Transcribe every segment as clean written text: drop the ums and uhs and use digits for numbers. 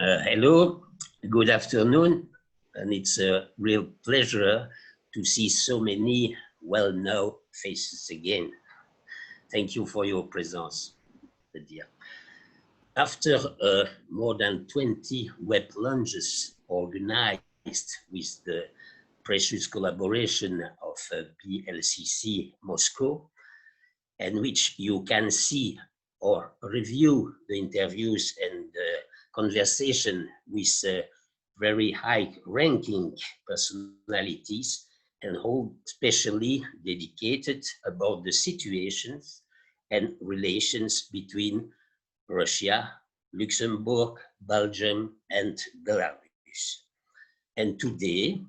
Hello, good afternoon, and it's a real pleasure to see so many well-known faces again. Thank you for your presence, dear. After more than 20 web launches organized with the precious collaboration of BLCC Moscow, and which you can see or review the interviews and conversation with very high-ranking personalities and all specially dedicated about the situations and relations between Russia, Luxembourg, Belgium, and Belarus. And today,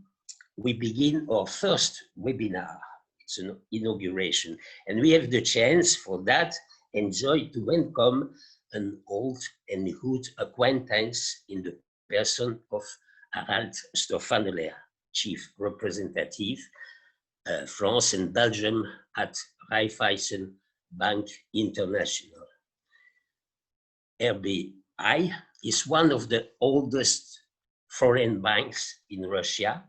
we begin our first webinar. It's an inauguration, and we have the chance for that enjoy to welcome an old and good acquaintance in the person of Harald Stoffaneller, Chief Representative, France and Belgium at Raiffeisen Bank International. RBI is one of the oldest foreign banks in Russia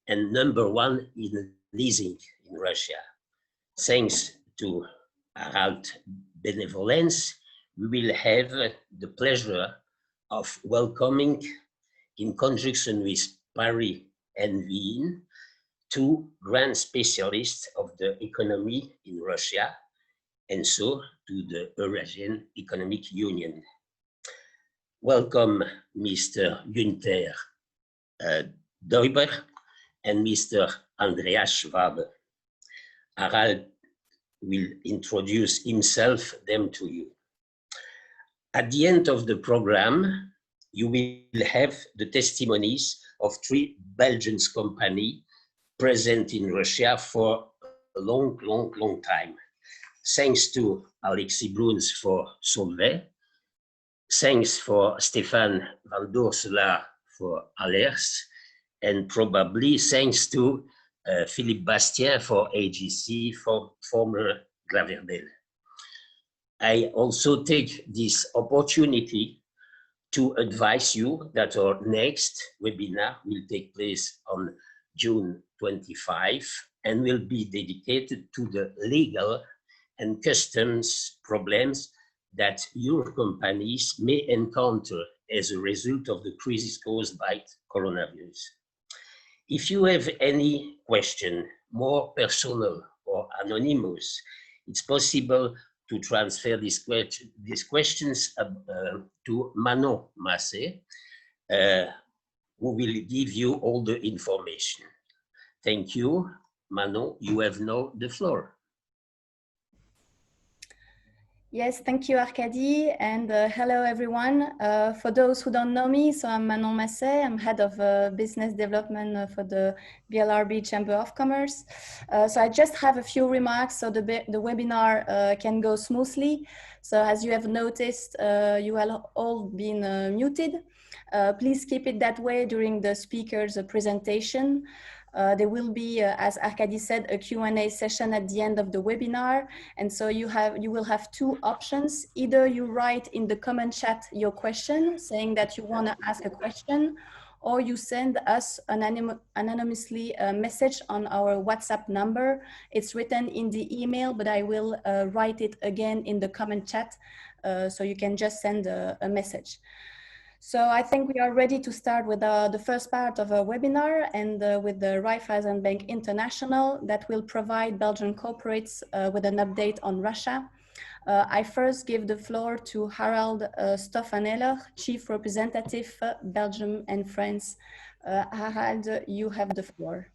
and #1 in leasing in Russia. Thanks to Harald's benevolence, we will have the pleasure of welcoming, in conjunction with Paris and Wien, 2 grand specialists of the economy in Russia, and so to the Eurasian Economic Union. Welcome, Mr. Gunter Deuber and Mr. Andreas Schwabe. Harald will introduce himself them to you. At the end of the program, you will have the testimonies of 3 Belgian companies present in Russia for a long time. Thanks to Alexis Brouhns for Solvay, thanks for Stefan van Doorslaer for Ahlers, and probably thanks to Philippe Bastien for AGC, for former Glaverdel. I also take this opportunity to advise you that our next webinar will take place on June 25 and will be dedicated to the legal and customs problems that your companies may encounter as a result of the crisis caused by coronavirus. If you have any question, more personal or anonymous, it's possible to transfer these questions to Manon Massé, who will give you all the information. Thank you. Manon, you have now the floor. Yes, thank you, Arkady, and hello, everyone. For those who don't know me, so I'm Manon Massé. I'm head of business development for the BLRB Chamber of Commerce. So I just have a few remarks so the webinar can go smoothly. So as you have noticed, you have all been muted. Please keep it that way during the speaker's presentation. There will be, as Arkady said, a Q&A session at the end of the webinar. And so you will have 2 options. Either you write in the comment chat your question, saying that you want to ask a question, or you send us anonymously a message on our WhatsApp number. It's written in the email, but I will write it again in the comment chat, so you can just send a message. So I think we are ready to start with the first part of our webinar and with the Raiffeisen Bank International that will provide Belgian corporates with an update on Russia. I first give the floor to Harald Stoffaneller, Chief Representative, Belgium and France. Harald, you have the floor.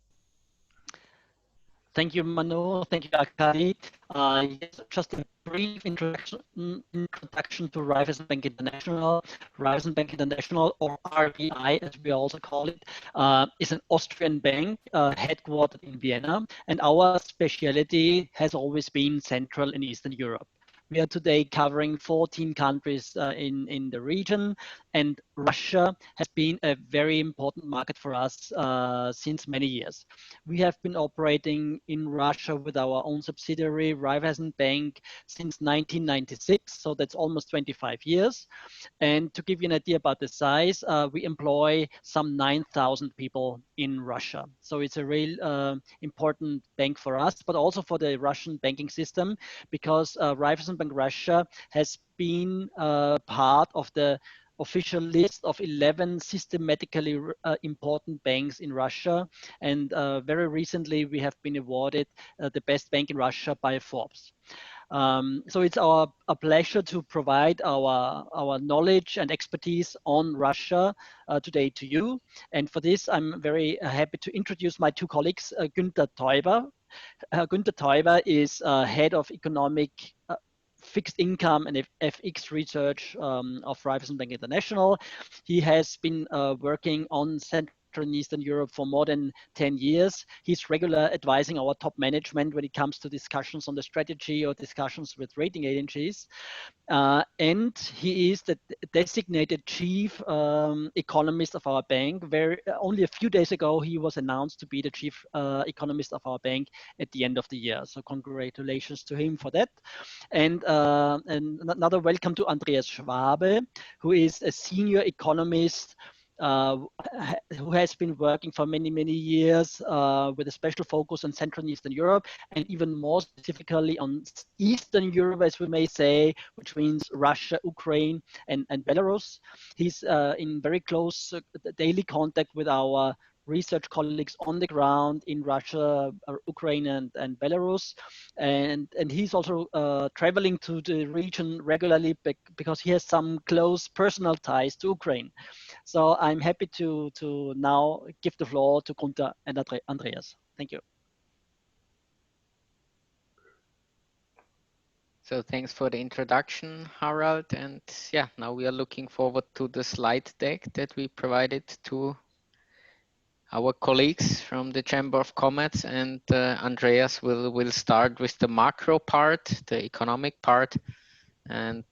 Thank you, Manu. Thank you, Arkady. Yes, just a brief introduction to Raiffeisen Bank International. Raiffeisen Bank International, or RBI as we also call it, is an Austrian bank headquartered in Vienna, and our specialty has always been Central and Eastern Europe. We are today covering 14 countries in the region, and Russia has been a very important market for us since many years. We have been operating in Russia with our own subsidiary, Raiffeisen Bank, since 1996, so that's almost 25 years. And to give you an idea about the size, we employ some 9,000 people in Russia. So it's a real important bank for us, but also for the Russian banking system, because Raiffeisen Bank Russia has been part of the official list of 11 systematically important banks in Russia. And very recently, we have been awarded the best bank in Russia by Forbes. So it's a pleasure to provide our knowledge and expertise on Russia today to you. And for this, I'm very happy to introduce my two colleagues, Gunter Deuber. Gunter Deuber is head of economic fixed income and FX research of Raiffeisen Bank International. He has been working on Central and Eastern Europe for more than 10 years. He's regular advising our top management when it comes to discussions on the strategy or discussions with rating agencies. And he is the designated chief economist of our bank. Only a few days ago, he was announced to be the chief economist of our bank at the end of the year. So congratulations to him for that. And another welcome to Andreas Schwabe, who is a senior economist who has been working for many, many years with a special focus on Central and Eastern Europe, and even more specifically on Eastern Europe, as we may say, which means Russia, Ukraine, and Belarus. He's in very close daily contact with our research colleagues on the ground in Russia, Ukraine, and Belarus. And he's also traveling to the region regularly because he has some close personal ties to Ukraine. So I'm happy to now give the floor to Gunter and Andreas. Thank you. So thanks for the introduction, Harald. And yeah, now we are looking forward to the slide deck that we provided to our colleagues from the Chamber of Commerce, and Andreas will start with the macro part, the economic part, and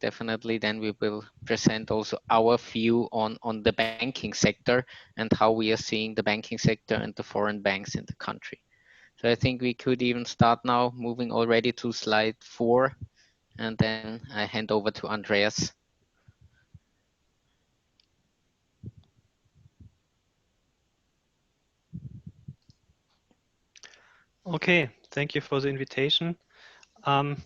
definitely then we will present also our view on the banking sector and how we are seeing the banking sector and the foreign banks in the country. So I think we could even start now, moving already to slide 4, and then I hand over to Andreas. Okay, thank you for the invitation. Can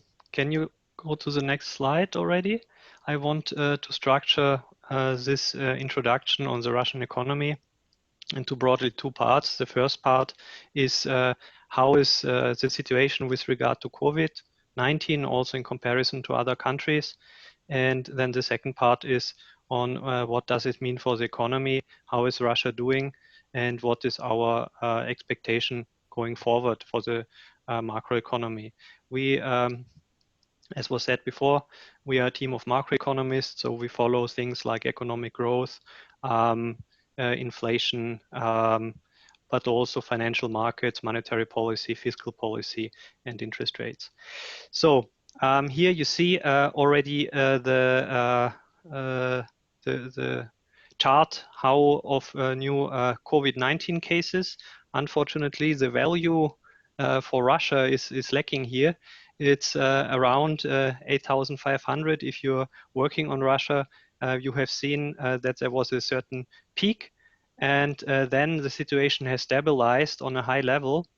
you go to the next slide already? I want to structure this introduction on the Russian economy into broadly two parts. The first part is how is the situation with regard to COVID-19, also in comparison to other countries. And then the second part is on what does it mean for the economy, how is Russia doing, and what is our expectation going forward for the macroeconomy. We, as was said before, we are a team of macroeconomists, so we follow things like economic growth, inflation, but also financial markets, monetary policy, fiscal policy, and interest rates. So here you see already the chart how of new COVID-19 cases. Unfortunately, the value for Russia is lacking here. It's around 8,500. If you're working on Russia, you have seen that there was a certain peak, and then the situation has stabilized on a high level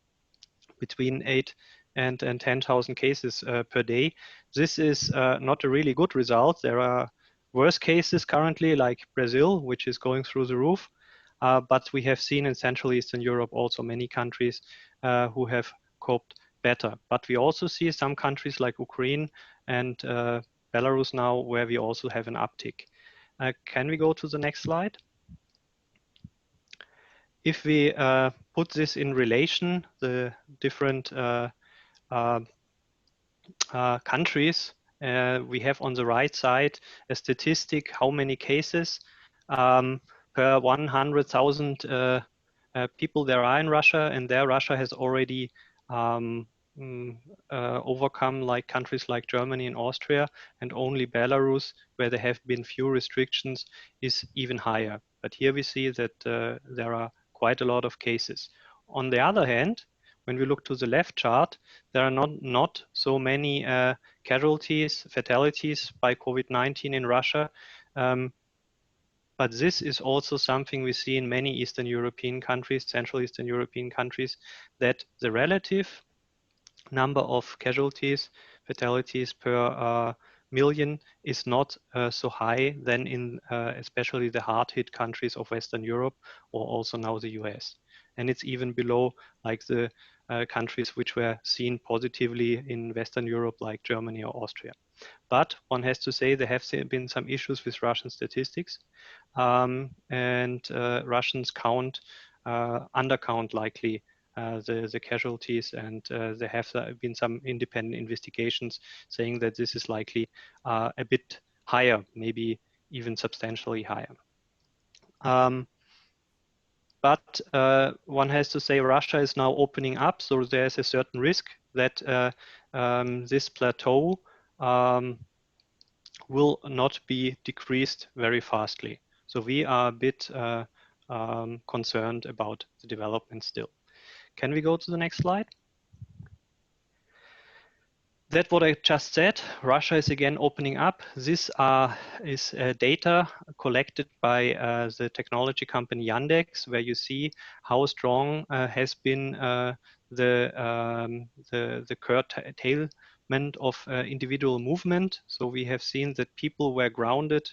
between 8 and 10,000 cases per day. This is not a really good result. There are worse cases currently, like Brazil, which is going through the roof. But we have seen in Central Eastern Europe also many countries who have coped better. But we also see some countries like Ukraine and Belarus now where we also have an uptick. Can we go to the next slide? If we put this in relation, the different countries, we have on the right side a statistic how many cases per 100,000 people there are in Russia, and there Russia has already overcome like countries like Germany and Austria, and only Belarus, where there have been few restrictions, is even higher. But here we see that there are quite a lot of cases. On the other hand, when we look to the left chart, there are not so many casualties, fatalities by COVID-19 in Russia. But this is also something we see in many Eastern European countries, Central Eastern European countries, that the relative number of casualties, fatalities per million is not so high than in especially the hard-hit countries of Western Europe, or also now the US. And it's even below like the countries which were seen positively in Western Europe, like Germany or Austria. But one has to say there have been some issues with Russian statistics, and Russians undercount likely the casualties, and there have been some independent investigations saying that this is likely a bit higher, maybe even substantially higher. But one has to say Russia is now opening up, so there's a certain risk that this plateau will not be decreased very fastly. So we are a bit concerned about the development still. Can we go to the next slide? That's what I just said. Russia is again opening up. This is data collected by the technology company Yandex, where you see how strong has been the curtailment of individual movement. So we have seen that people were grounded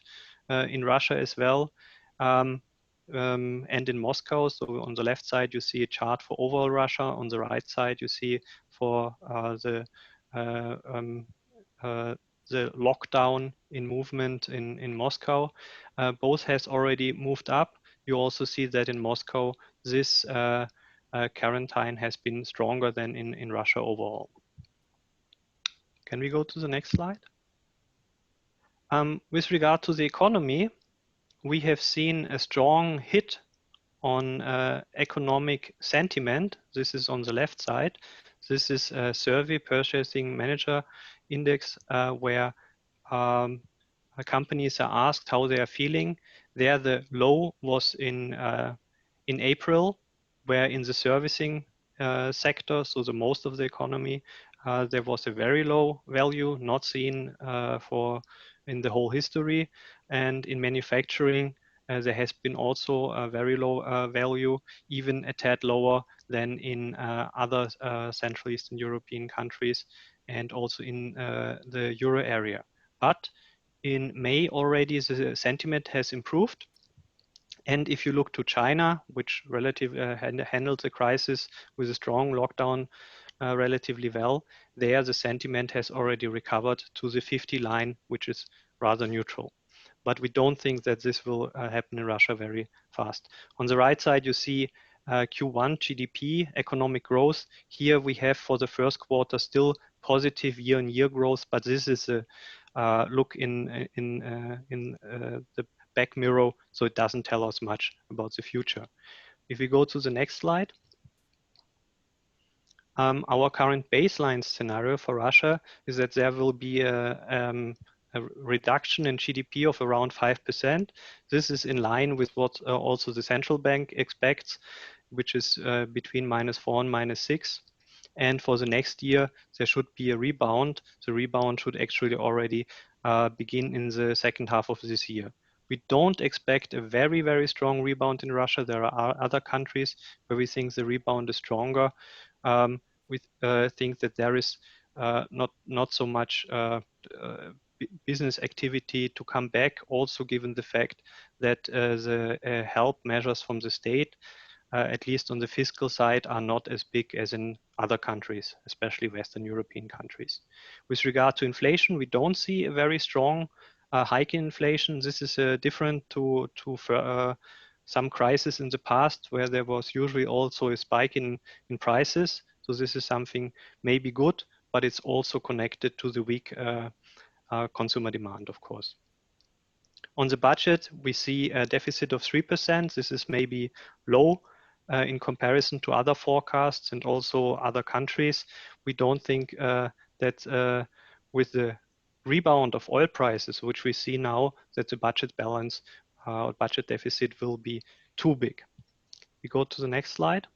in Russia as well. And in Moscow. So on the left side, you see a chart for overall Russia. On the right side, you see for the lockdown in movement in Moscow. Both has already moved up. You also see that in Moscow, this quarantine has been stronger than in Russia overall. Can we go to the next slide? With regard to the economy, we have seen a strong hit on economic sentiment. This is on the left side. This is a survey, Purchasing Manager Index, where companies are asked how they are feeling. There, the low was in April, where in the servicing sector, so the most of the economy, there was a very low value, not seen in the whole history. And in manufacturing, there has been also a very low value, even a tad lower than in other Central Eastern European countries, and also in the Euro area. But in May already, the sentiment has improved. And if you look to China, which handled the crisis with a strong lockdown relatively well, there the sentiment has already recovered to the 50 line, which is rather neutral. But we don't think that this will happen in Russia very fast. On the right side, you see Q1 GDP, economic growth. Here we have for the first quarter still positive year-on-year growth, but this is a look in the back mirror, so it doesn't tell us much about the future. If we go to the next slide, our current baseline scenario for Russia is that there will be a reduction in GDP of around 5%. This is in line with what also the central bank expects, which is between -4 and -6. And for the next year, there should be a rebound. The rebound should actually already begin in the second half of this year. We don't expect a very, very strong rebound in Russia. There are other countries where we think the rebound is stronger. We think that there is not so much business activity to come back, also given the fact that the help measures from the state, at least on the fiscal side, are not as big as in other countries, especially Western European countries. With regard to inflation, we don't see a very strong hike in inflation. This is different to some crises in the past, where there was usually also a spike in prices. So this is something maybe good, but it's also connected to the weak consumer demand, of course. On the budget, we see a deficit of 3%. This is maybe low in comparison to other forecasts and also other countries. we don't think that with the rebound of oil prices, which we see now, that the budget balance, budget deficit will be too big. We go to the next slide.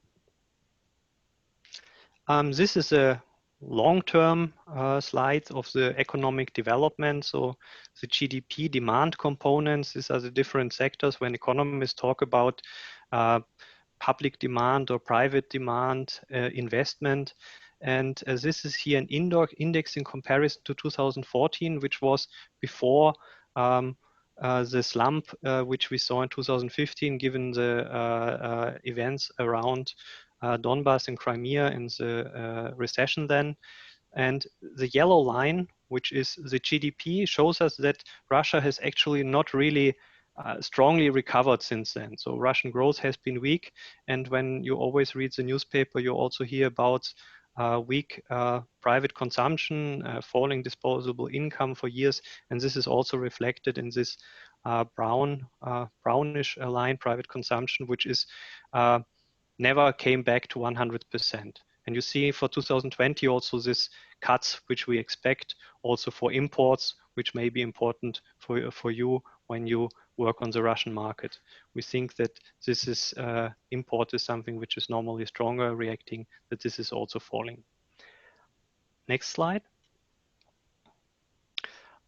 This is a long-term slide of the economic development. So the GDP demand components, these are the different sectors when economists talk about public demand or private demand, investment. And this is here an index in comparison to 2014, which was before the slump which we saw in 2015, given the events around Donbass and Crimea and the recession then. And the yellow line, which is the GDP, shows us that Russia has actually not really strongly recovered since then. So Russian growth has been weak. And when you always read the newspaper, you also hear about weak private consumption, falling disposable income for years. And this is also reflected in this brownish line, private consumption, which is never came back to 100%. And you see for 2020 also this cuts which we expect also for imports, which may be important for you when you work on the Russian market. We think that this is import is something which is normally stronger reacting, that this is also falling. Next slide.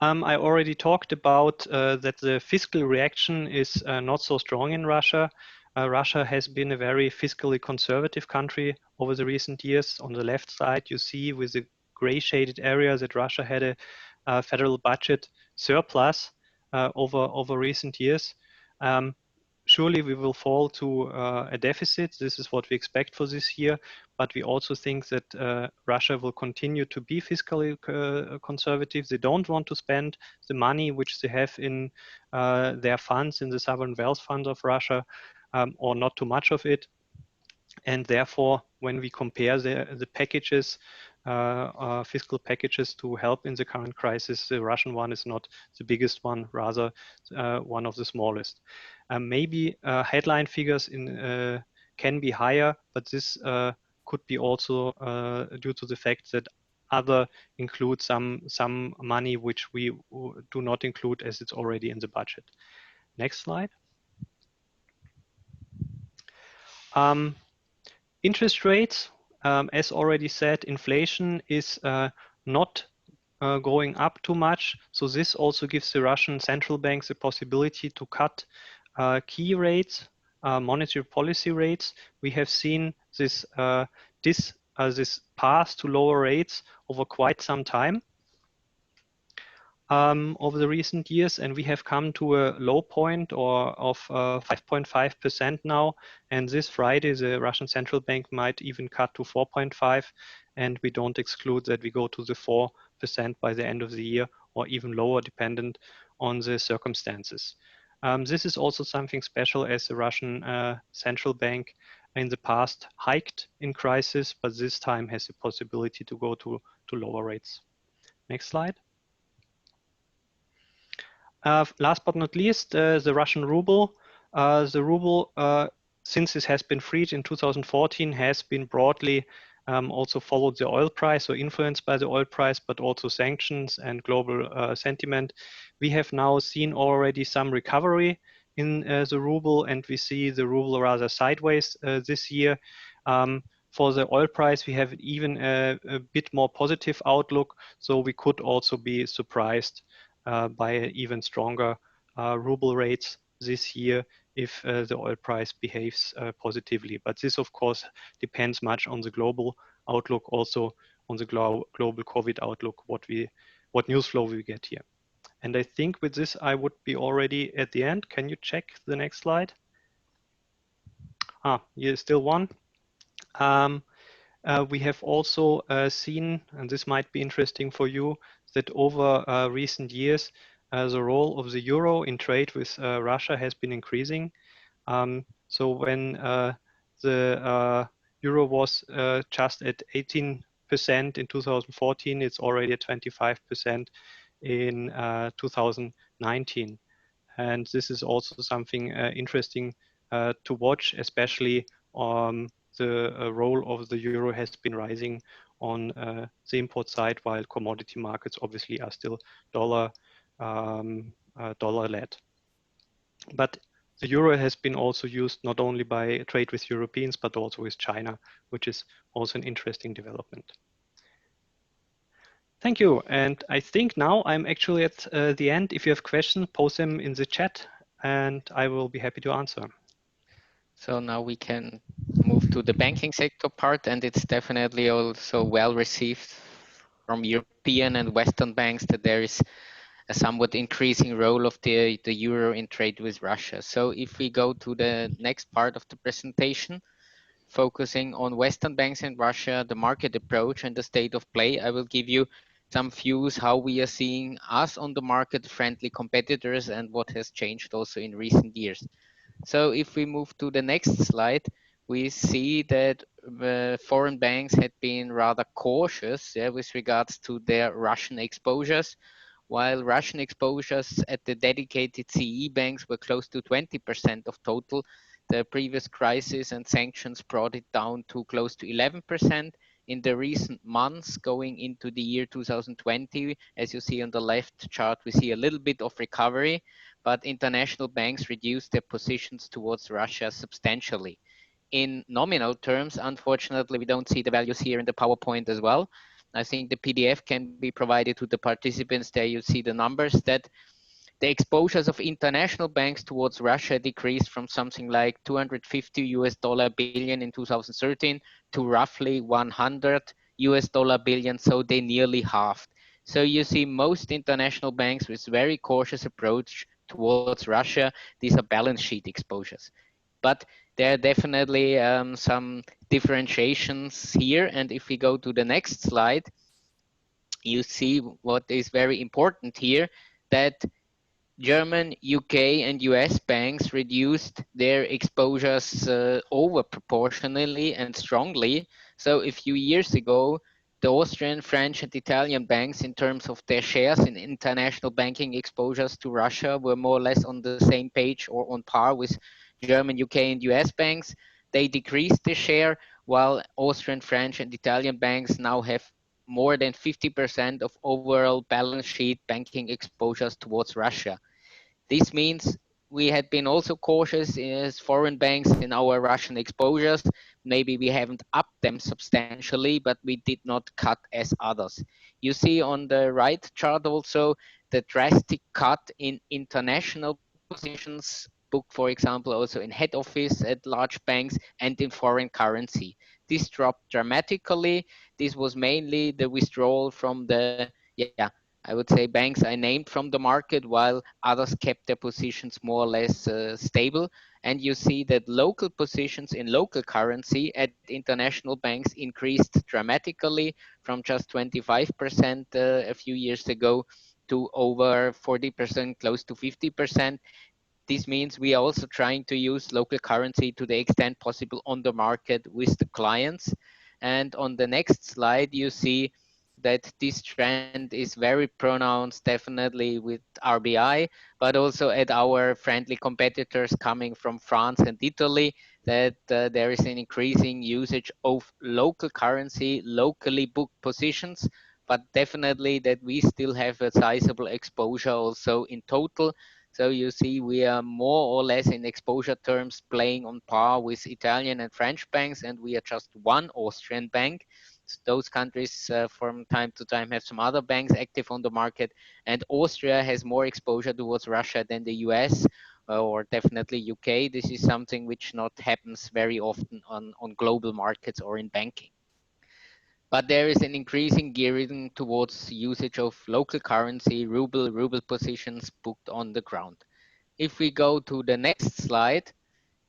I already talked about that the fiscal reaction is not so strong in Russia. Russia has been a very fiscally conservative country over the recent years. On the left side, you see with the gray shaded area that Russia had a federal budget surplus over recent years. Surely we will fall to a deficit. This is what we expect for this year. But we also think that Russia will continue to be fiscally conservative. They don't want to spend the money which they have in their funds, in the sovereign wealth fund of Russia, or not too much of it. And therefore, when we compare the packages, fiscal packages to help in the current crisis, the Russian one is not the biggest one, rather one of the smallest. Maybe headline figures can be higher, but this could be also due to the fact that other include some money which we do not include as it's already in the budget. Next slide. Interest rates, as already said, inflation is not going up too much. So this also gives the Russian central banks the possibility to cut key rates, monetary policy rates. We have seen this path to lower rates over quite some time. Over the recent years, and we have come to a low point of 5.5% now. And this Friday, the Russian central bank might even cut to 4.5%, and we don't exclude that we go to the 4% by the end of the year, or even lower, dependent on the circumstances. This is also something special, as the Russian central bank in the past hiked in crisis, but this time has the possibility to go to lower rates. Next slide. Last but not least, the Russian ruble. The ruble, since it has been freed in 2014, has been broadly also followed the oil price, or influenced by the oil price, but also sanctions and global sentiment. We have now seen already some recovery in the ruble, and we see the ruble rather sideways this year. For the oil price, we have even a bit more positive outlook, so we could also be surprised by even stronger ruble rates this year if the oil price behaves positively. But this, of course, depends much on the global outlook, also on the global COVID outlook, what news flow we get here. And I think with this, I would be already at the end. Can you check the next slide? Here's still one. We have also seen, and this might be interesting for you, that over recent years, the role of the euro in trade with Russia has been increasing. So when the euro was just at 18% in 2014, it's already at 25% in 2019. And this is also something interesting to watch, especially the role of the euro has been rising on the import side, while commodity markets obviously are still dollar-led. But the euro has been also used not only by trade with Europeans, but also with China, which is also an interesting development. Thank you. And I think now I'm actually at the end. If you have questions, post them in the chat and I will be happy to answer. So now we can move to the banking sector part, and it's definitely also well received from European and Western banks that there is a somewhat increasing role of the euro in trade with Russia. So if we go to the next part of the presentation, focusing on Western banks in Russia, the market approach and the state of play, I will give you some views how we are seeing us on the market, friendly competitors, and what has changed also in recent years. So if we move to the next slide, we see that foreign banks had been rather cautious with regards to their Russian exposures, while Russian exposures at the dedicated CE banks were close to 20% of total. The previous crisis and sanctions brought it down to close to 11%. In the recent months going into the year 2020, as you see on the left chart, we see a little bit of recovery, but international banks reduced their positions towards Russia substantially. In nominal terms, unfortunately, we don't see the values here in the PowerPoint as well. I think the PDF can be provided to the participants. There you see the numbers that the exposures of international banks towards Russia decreased from something like $250 billion in 2013 to roughly $100 billion. So they nearly halved. So you see most international banks with very cautious approach towards Russia. These are balance sheet exposures. But there are definitely some differentiations here. And if we go to the next slide, you see what is very important here, that German, UK, and US banks reduced their exposures over proportionally and strongly. So a few years ago, the Austrian, French, and Italian banks, in terms of their shares in international banking exposures to Russia, were more or less on the same page or on par with German, UK, and US banks. They decreased the share, while Austrian, French, and Italian banks now have more than 50% of overall balance sheet banking exposures towards Russia. This means we had been also cautious as foreign banks in our Russian exposures. Maybe we haven't upped them substantially, but we did not cut as others. You see on the right chart also the drastic cut in international positions booked, for example, also in head office at large banks and in foreign currency. This dropped dramatically. This was mainly the withdrawal from the, I would say, banks I named from the market, while others kept their positions more or less stable. And you see that local positions in local currency at international banks increased dramatically from just 25% a few years ago to over 40%, close to 50%. This means we are also trying to use local currency to the extent possible on the market with the clients. And on the next slide, you see that this trend is very pronounced, definitely with RBI, but also at our friendly competitors coming from France and Italy, that there is an increasing usage of local currency, locally booked positions, but definitely that we still have a sizable exposure also in total. So you see we are more or less in exposure terms playing on par with Italian and French banks, and we are just one Austrian bank. Those countries from time to time have some other banks active on the market, and Austria has more exposure towards Russia than the US or definitely UK. This is something which not happens very often on global markets or in banking. But there is an increasing gearing towards usage of local currency, ruble positions booked on the ground. If we go to the next slide,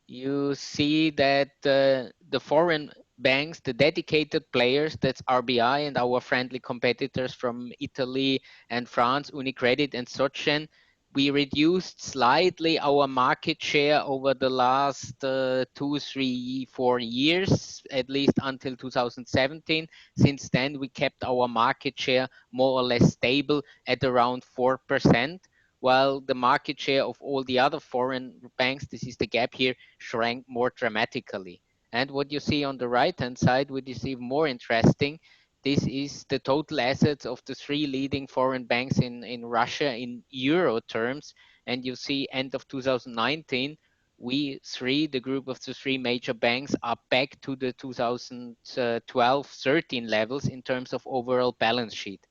you see that the foreign banks, the dedicated players, that's RBI and our friendly competitors from Italy and France, UniCredit and SocGen, we reduced slightly our market share over the last 2, 3, 4 years, at least until 2017. Since then, we kept our market share more or less stable at around 4%. While the market share of all the other foreign banks, this is the gap here, shrank more dramatically. And what you see on the right-hand side, which is even more interesting, This is the total assets of the 3 leading foreign banks in Russia in euro terms. And you see end of 2019, the group of the 3 major banks, are back to the 2012-13 levels in terms of overall balance sheet.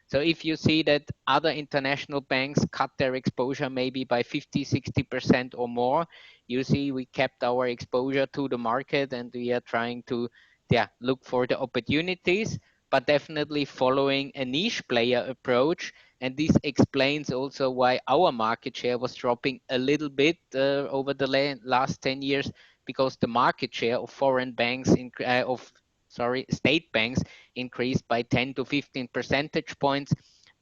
So if you see that other international banks cut their exposure maybe by 50-60% or more, you see we kept our exposure to the market, and we are trying to look for the opportunities, but definitely following a niche player approach. And this explains also why our market share was dropping a little bit over the last 10 years, because the market share of foreign banks, state banks, increased by 10 to 15 percentage points.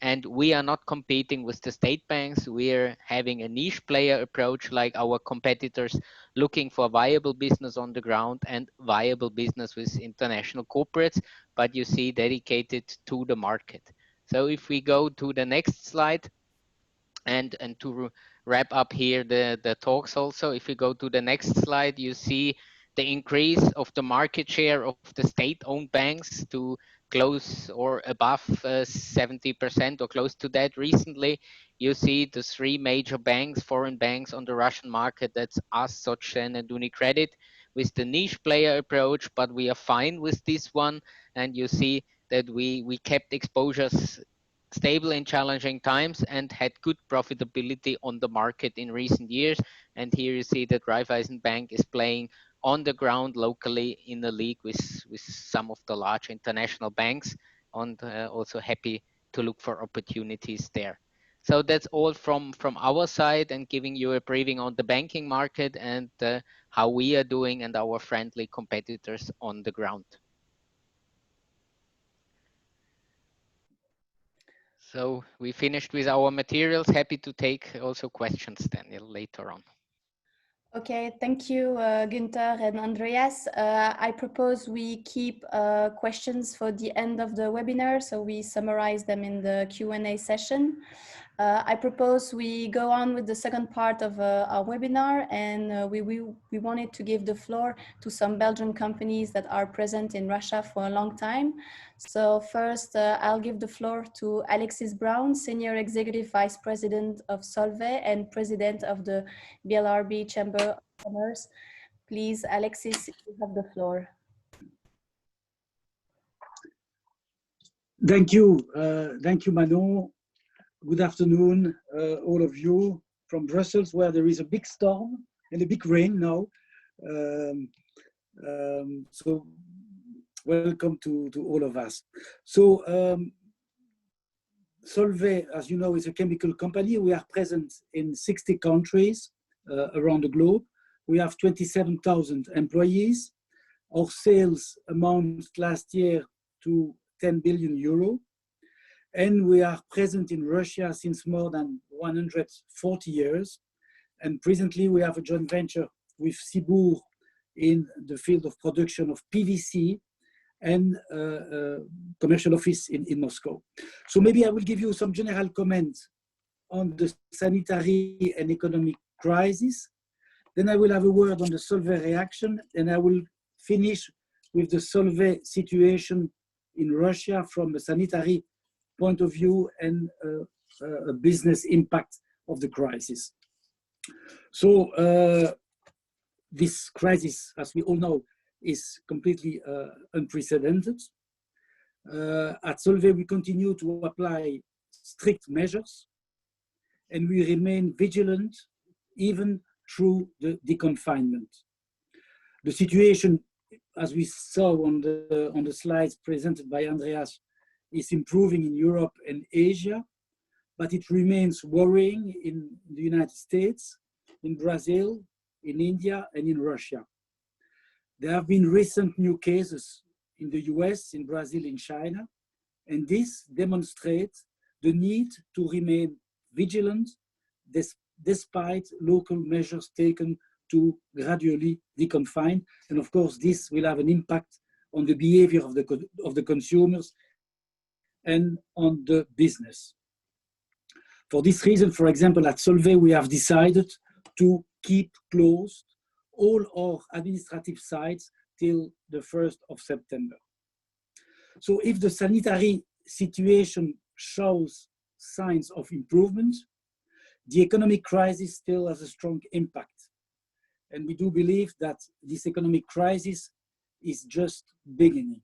And we are not competing with the state banks. We're having a niche player approach like our competitors, looking for viable business on the ground and viable business with international corporates, but you see dedicated to the market. So if we go to the next slide, and to wrap up here the talks also, if we go to the next slide, you see the increase of the market share of the state-owned banks to close or above 70% or close to that recently. You see the 3 major banks, foreign banks on the Russian market, that's Us, Sanctions, and UniCredit, with the niche player approach, but we are fine with this one. And you see that we kept exposures stable in challenging times and had good profitability on the market in recent years. And here you see that Raiffeisen Bank is playing on the ground locally in the league with some of the large international banks, and also happy to look for opportunities there. So that's all from our side, and giving you a briefing on the banking market and how we are doing and our friendly competitors on the ground. So we finished with our materials. Happy to take also questions, Daniel, later on. Okay, thank you, Gunter and Andreas. I propose we keep questions for the end of the webinar, so we summarize them in the Q&A session. I propose we go on with the second part of our webinar, and we wanted to give the floor to some Belgian companies that are present in Russia for a long time. So first, I'll give the floor to Alexis Brouhns, Senior Executive Vice President of Solvay and President of the BLRB Chamber of Commerce. Please, Alexis, you have the floor. Thank you, Manon. Good afternoon, all of you from Brussels, where there is a big storm and a big rain now. So welcome to all of us. So Solvay, as you know, is a chemical company. We are present in 60 countries around the globe. We have 27,000 employees. Our sales amount last year to 10 billion euro. And we are present in Russia since more than 140 years. And presently we have a joint venture with Sibur in the field of production of PVC and a commercial office in Moscow. So maybe I will give you some general comments on the sanitary and economic crisis. Then I will have a word on the Solvay reaction, and I will finish with the Solvay situation in Russia from a sanitary point of view and a business impact of the crisis. So this crisis, as we all know, is completely unprecedented. At Solvay, we continue to apply strict measures, and we remain vigilant even through the deconfinement. The situation, as we saw on the slides presented by Andreas, is improving in Europe and Asia, but it remains worrying in the United States, in Brazil, in India, and in Russia. There have been recent new cases in the US, in Brazil, in China, and this demonstrates the need to remain vigilant despite local measures taken to gradually deconfine. And of course, this will have an impact on the behavior of the consumers and on the business. For this reason, for example, at Solvay, we have decided to keep closed all our administrative sites till the 1st of September. So if the sanitary situation shows signs of improvement, the economic crisis still has a strong impact. And we do believe that this economic crisis is just beginning.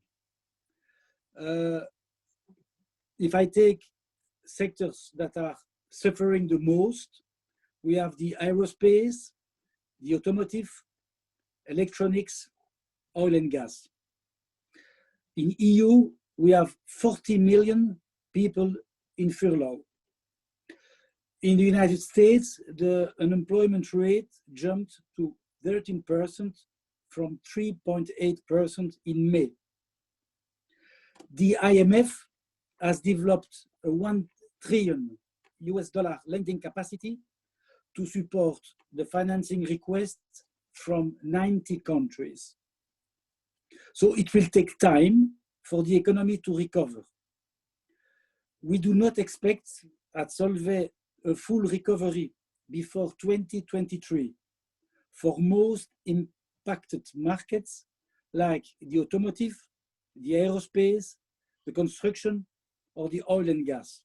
If I take sectors that are suffering the most, we have the aerospace, the automotive, electronics, oil and gas. In EU, we have 40 million people in furlough. In the United States, the unemployment rate jumped to 13% from 3.8% in May. The IMF has developed a $1 trillion lending capacity to support the financing requests from 90 countries. So it will take time for the economy to recover. We do not expect at Solvay a full recovery before 2023 for most impacted markets like the automotive, the aerospace, the construction, or the oil and gas.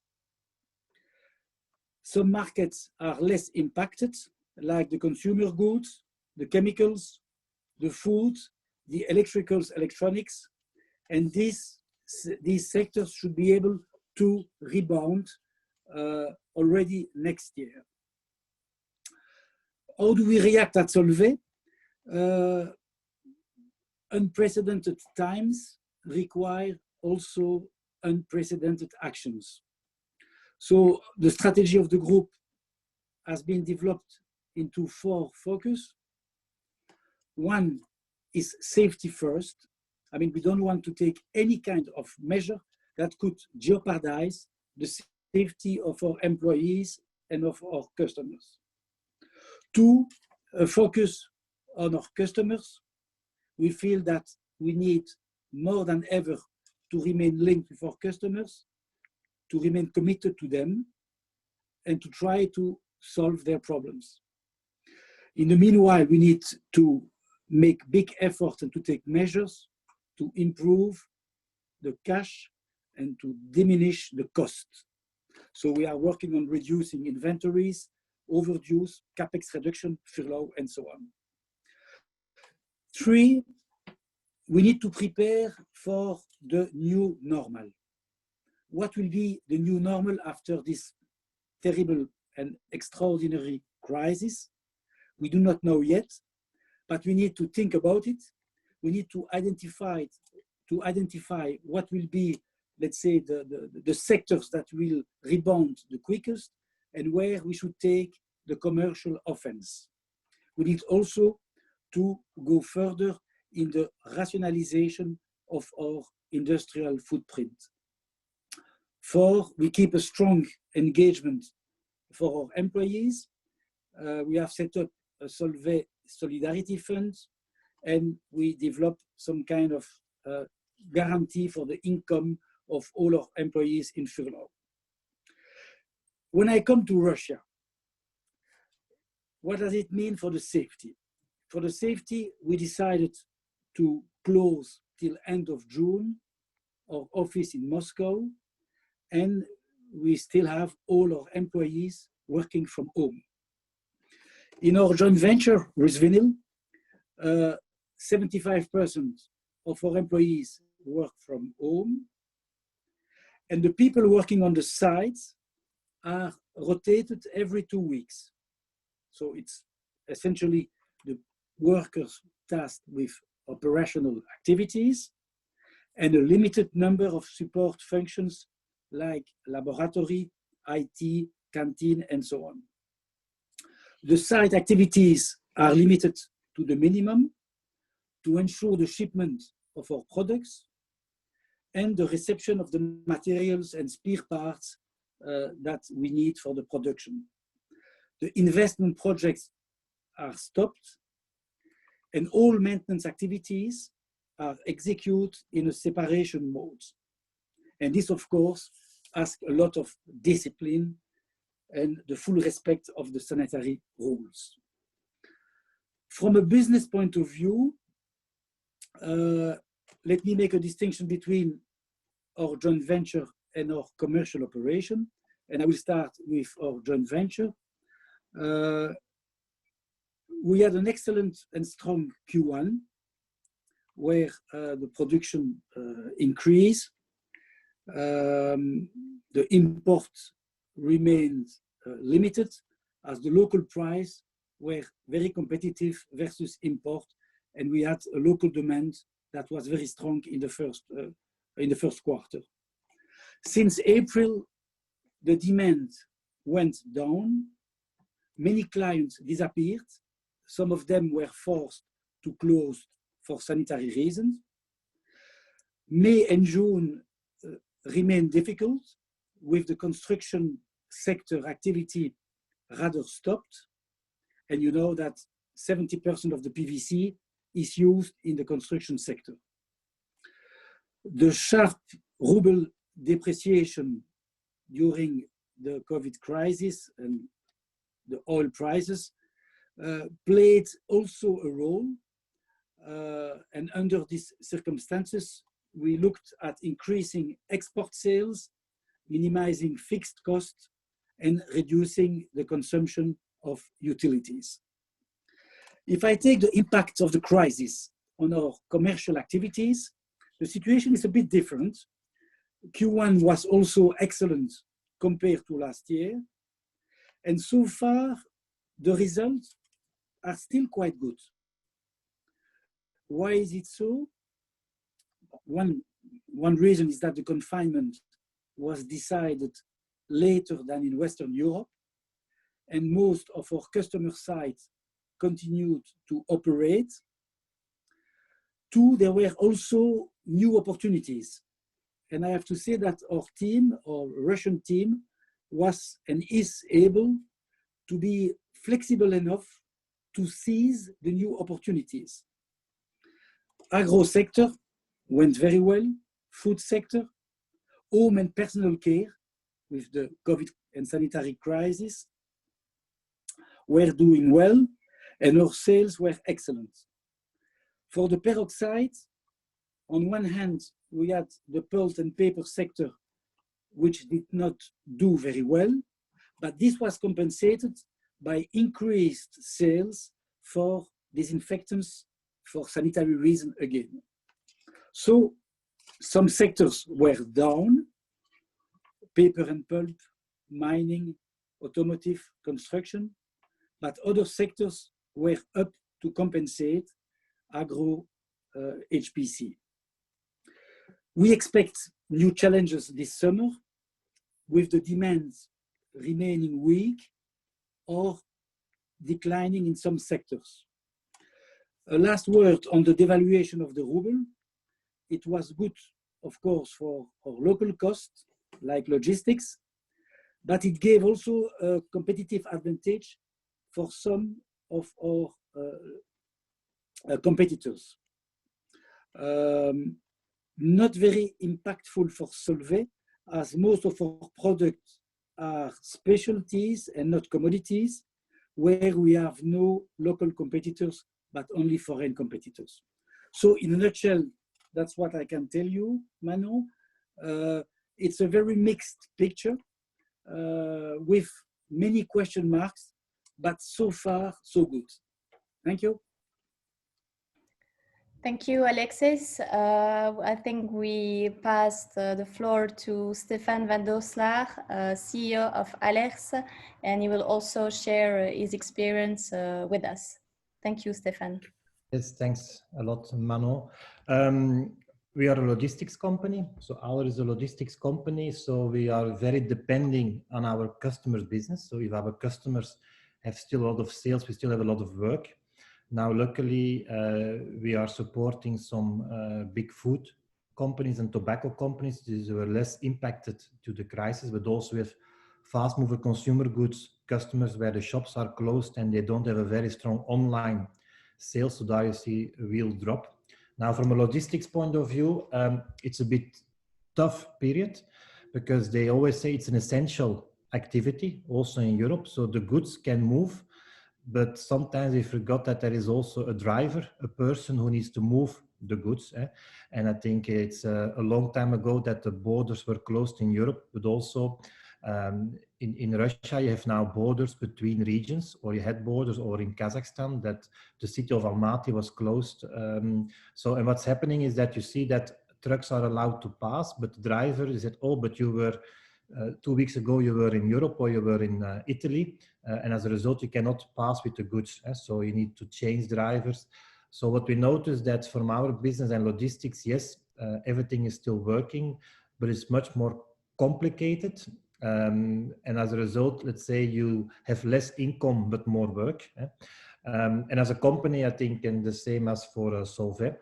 Some markets are less impacted, like the consumer goods, the chemicals, the food, the electricals, electronics, and these sectors should be able to rebound already next year. How do we react at Solvay? Unprecedented times require also unprecedented actions. So the strategy of the group has been developed into 4 focus. One is safety first. I mean, we don't want to take any kind of measure that could jeopardize the safety of our employees and of our customers. 2, a focus on our customers. We feel that we need more than ever to remain linked with our customers, to remain committed to them, and to try to solve their problems. In the meanwhile, we need to make big efforts and to take measures to improve the cash and to diminish the cost. So we are working on reducing inventories, overdues, capex reduction, furlough, and so on. 3, we need to prepare for the new normal. What will be the new normal after this terrible and extraordinary crisis? We do not know yet, but we need to think about it. We need to identify what will be, let's say, the sectors that will rebound the quickest and where we should take the commercial offense. We need also to go further in the rationalization of our industrial footprint. 4, we keep a strong engagement for our employees. We have set up a Solvay Solidarity Fund, and we develop some kind of guarantee for the income of all our employees in furlough. When I come to Russia, what does it mean for the safety? For the safety, we decided to close till end of June our office in Moscow, and we still have all our employees working from home. In our joint venture with Wendell, 75% of our employees work from home, and the people working on the sites are rotated every 2 weeks. So it's essentially the workers tasked with operational activities and a limited number of support functions like laboratory, IT, canteen, and so on. The site activities are limited to the minimum to ensure the shipment of our products and the reception of the materials and spare parts that we need for the production. The investment projects are stopped and all maintenance activities are executed in a separation mode. And this, of course, asks a lot of discipline and the full respect of the sanitary rules. From a business point of view, let me make a distinction between our joint venture and our commercial operation. And I will start with our joint venture. We had an excellent and strong Q1 where the production increased. The import remained limited as the local price were very competitive versus import, and we had a local demand that was very strong in the first quarter. Since April, the demand went down. Many clients disappeared. Some of them were forced to close for sanitary reasons. May and June remained difficult, with the construction sector activity rather stopped. And you know that 70% of the PVC is used in the construction sector. The sharp ruble depreciation during the COVID crisis and the oil prices played also a role. And under these circumstances, we looked at increasing export sales, minimizing fixed costs, and reducing the consumption of utilities. If I take the impact of the crisis on our commercial activities, the situation is a bit different. Q1 was also excellent compared to last year. And so far, the results are still quite good. Why is it so? One reason is that the confinement was decided later than in Western Europe, and most of our customer sites continued to operate. Two, there were also new opportunities. And I have to say that our team, our Russian team, was and is able to be flexible enough to seize the new opportunities. Agro sector went very well, food sector, home and personal care with the COVID and sanitary crisis were doing well, and our sales were excellent. For the peroxide, on one hand, we had the pulp and paper sector, which did not do very well, but this was compensated by increased sales for disinfectants for sanitary reasons again. So some sectors were down: paper and pulp, mining, automotive, construction, but other sectors were up to compensate agro, HPC. We expect new challenges this summer, with the demand remaining weak or declining in some sectors. A last word on the devaluation of the ruble. It was good, of course, for our local costs, like logistics, but it gave also a competitive advantage for some of our competitors. Not very impactful for Solvay, as most of our products are specialties and not commodities, where we have no local competitors, but only foreign competitors. So in a nutshell, that's what I can tell you, Manu. It's a very mixed picture with many question marks, but so far, so good. Thank you. Thank you, Alexis. I think we passed the floor to Stefan van Doorslaer, CEO of Ahlers, and he will also share his experience with us. Thank you, Stefan. Yes, thanks a lot, Manu. We are a logistics company. So Ahlers is a logistics company. So we are very depending on our customers' business. So if our customers have still a lot of sales, we still have a lot of work. Now, luckily, we are supporting some big food companies and tobacco companies. These were less impacted to the crisis, but also with fast mover consumer goods customers where the shops are closed and they don't have a very strong online sales. So there you see a real drop. Now, from a logistics point of view, it's a bit tough period because they always say it's an essential activity also in Europe. So the goods can move, but sometimes they forgot that there is also a driver, a person who needs to move the goods. And I think it's a long time ago that the borders were closed in Europe, but also in Russia, you have now borders between regions, or you had borders, or in Kazakhstan that the city of Almaty was closed. And what's happening is that you see that trucks are allowed to pass, but the driver is at, oh, but you were 2 weeks ago, you were in Europe or you were in Italy, and as a result, you cannot pass with the goods. So you need to change drivers. So what we noticed that from our business and logistics, yes, everything is still working, but it's much more complicated. And as a result, let's say you have less income, but more work. And as a company, I think, and the same as for Solvay,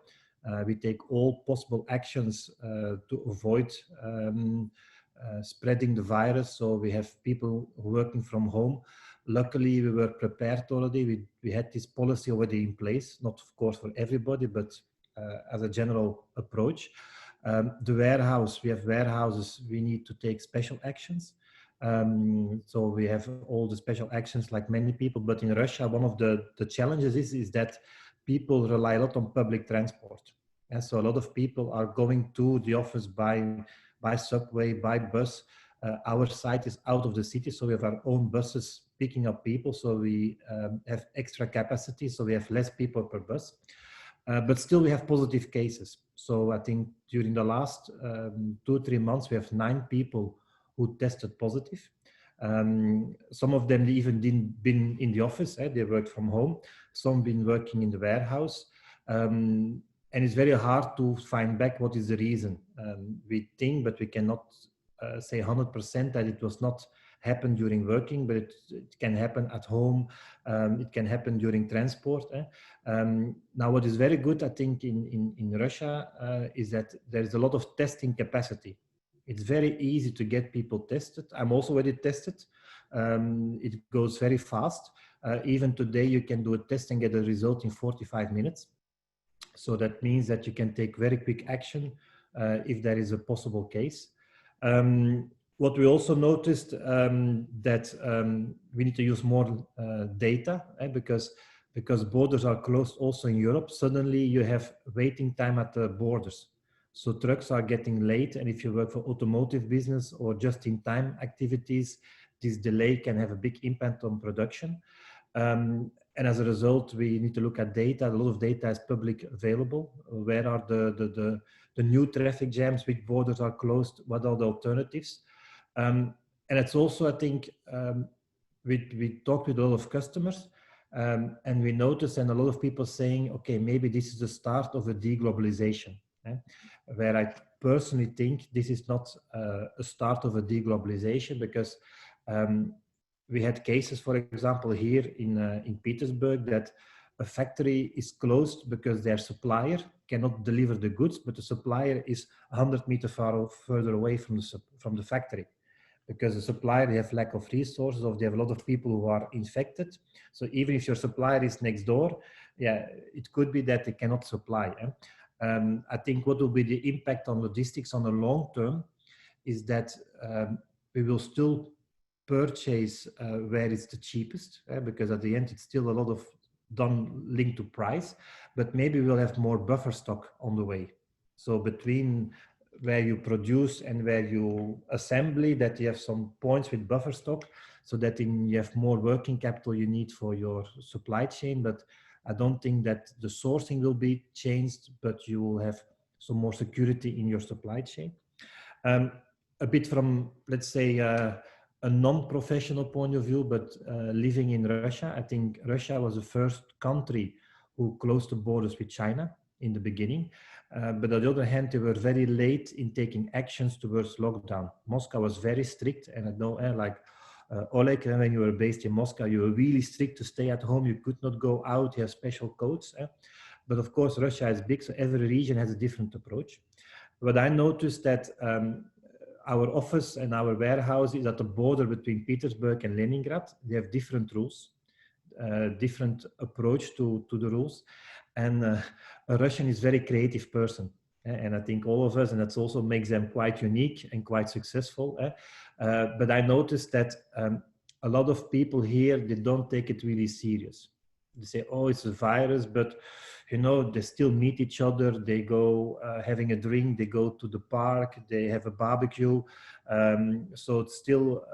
we take all possible actions to avoid spreading the virus. So we have people working from home. Luckily, we were prepared already. We had this policy already in place, not of course for everybody, but as a general approach. The warehouse, we have warehouses, we need to take special actions. So we have all the special actions like many people, but in Russia, one of the challenges is that people rely a lot on public transport. And so a lot of people are going to the office by subway, by bus. Our site is out of the city, so we have our own buses picking up people. So we have extra capacity, so we have less people per bus. But still we have positive cases. So I think during the last 2-3 months, we have 9 people who tested positive. Some of them even didn't been in the office, they worked from home. Some been working in the warehouse. And it's very hard to find back what is the reason. We think, but we cannot say 100% that it was not happen during working, but it can happen at home. It can happen during transport. Now, what is very good, I think, in Russia is that there's a lot of testing capacity. It's very easy to get people tested. I'm also already tested. It goes very fast. Even today, you can do a test and get a result in 45 minutes. So that means that you can take very quick action if there is a possible case. What we also noticed that we need to use more data because borders are closed also in Europe. Suddenly you have waiting time at the borders. So trucks are getting late, and if you work for automotive business or just-in-time activities, this delay can have a big impact on production. And as a result, we need to look at data. A lot of data is public available. Where are the new traffic jams? Which borders are closed? What are the alternatives? And it's also, I think, we talked with a lot of customers, and we noticed, and a lot of people saying, okay, maybe this is the start of a deglobalization. Where I personally think this is not a start of a deglobalization, because we had cases, for example, here in Petersburg, that a factory is closed because their supplier cannot deliver the goods, but the supplier is 100 meters further away from the factory. Because the supplier, they have lack of resources, or they have a lot of people who are infected. So even if your supplier is next door, yeah, it could be that they cannot supply. I think what will be the impact on logistics on the long term is that we will still purchase where it's the cheapest, because at the end it's still a lot of linked to price, but maybe we'll have more buffer stock on the way. So between where you produce and where you assembly, that you have some points with buffer stock, so that you have more working capital you need for your supply chain. But I don't think that the sourcing will be changed, but you will have some more security in your supply chain. A bit from, let's say, a non-professional point of view, but living in Russia, I think Russia was the first country who closed the borders with China in the beginning. But on the other hand, they were very late in taking actions towards lockdown. Moscow was very strict, and I know, like Oleg, when you were based in Moscow, you were really strict to stay at home. You could not go out. You have special codes. But of course, Russia is big, so every region has a different approach. But I noticed that our office and our warehouse is at the border between Petersburg and Leningrad. They have different rules, different approach to the rules. And a Russian is a very creative person. And I think all of us, and that also makes them quite unique and quite successful. But I noticed that a lot of people here, they don't take it really serious. they say, oh, it's a virus, but you know, they still meet each other. They go having a drink, they go to the park, they have a barbecue. So it's still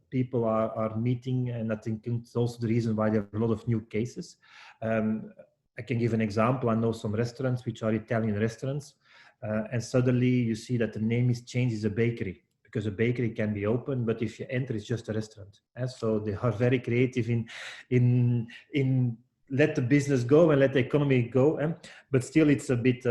people are meeting, and I think it's also the reason why there are a lot of new cases. I can give an example. I know some restaurants which are Italian restaurants, and suddenly you see that the name is changed as a bakery, because a bakery can be open, but if you enter, it's just a restaurant. And so they are very creative in let the business go and let the economy go. But still, it's a bit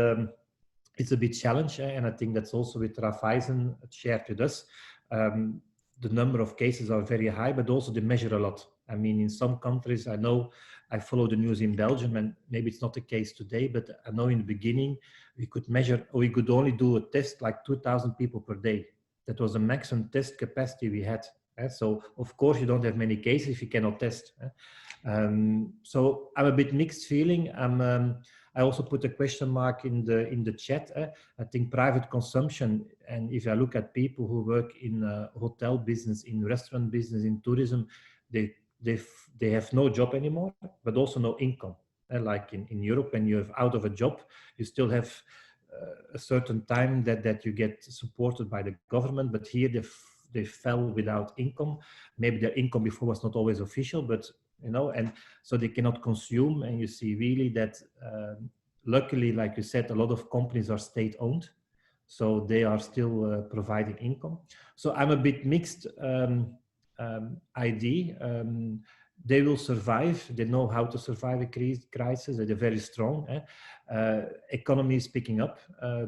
challenge, and I think that's also with Raiffeisen shared with us. The number of cases are very high, but also they measure a lot. I mean, in some countries, I know, I follow the news in Belgium, and maybe it's not the case today, but I know in the beginning we could measure, or we could only do a test like 2,000 people per day. That was the maximum test capacity we had. So of course you don't have many cases if you cannot test. So I'm a bit mixed feeling. I also put a question mark in the chat. I think private consumption, and if I look at people who work in hotel business, in restaurant business, in tourism, they have no job anymore, but also no income. Like in Europe, when you're out of a job, you still have a certain time that you get supported by the government, but here they fell without income. Maybe their income before was not always official, but you know, and so they cannot consume. And you see really that luckily, like you said, a lot of companies are state-owned, so they are still providing income. So I'm a bit mixed idea. They will survive. They know how to survive a crisis. They're very strong. Economy is picking up